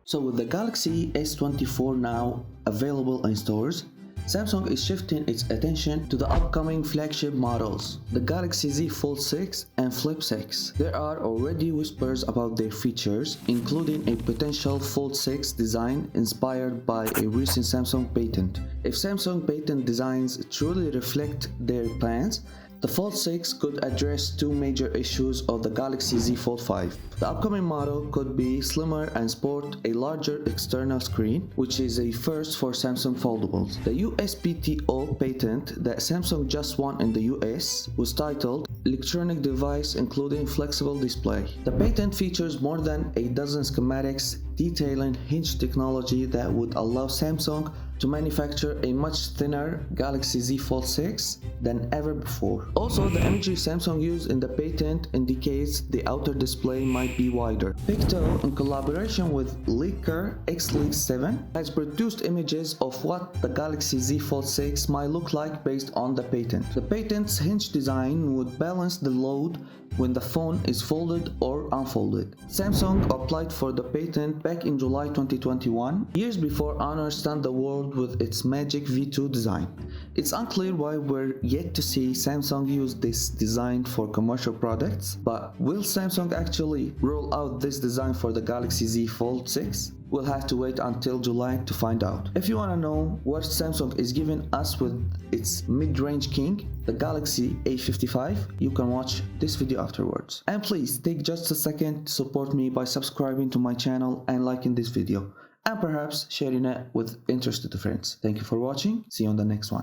So with the Galaxy S24 now available in stores, Samsung is shifting its attention to the upcoming flagship models, the Galaxy Z Fold 6 and Flip 6. There are already whispers about their features, including a potential Fold 6 design inspired by a recent Samsung patent. If Samsung patent designs truly reflect their plans, the Fold 6 could address two major issues of the Galaxy Z Fold 5. The upcoming model could be slimmer and sport a larger external screen, which is a first for Samsung foldables. The USPTO patent that Samsung just won in the US was titled Electronic Device Including Flexible Display. The patent features more than a dozen schematics detailing hinge technology that would allow Samsung to manufacture a much thinner Galaxy Z Fold 6 than ever before. Also, the imagery Samsung used in the patent indicates the outer display might be wider. Picto, in collaboration with Leaker X-Leak 7, has produced images of what the Galaxy Z Fold 6 might look like based on the patent. The patent's hinge design would balance the load when the phone is folded or unfolded. Samsung applied for the patent back in July 2021, years before Honor stunned the world with its Magic V2 design. It's unclear why we're yet to see Samsung use this design for commercial products, but will Samsung actually roll out this design for the Galaxy Z Fold 6? We'll have to wait until July to find out. If you want to know what Samsung is giving us with its mid-range king, the Galaxy A55, you can watch this video afterwards. And please take just a second to support me by subscribing to my channel and liking this video, and perhaps sharing it with interested friends. Thank you for watching. See you on the next one.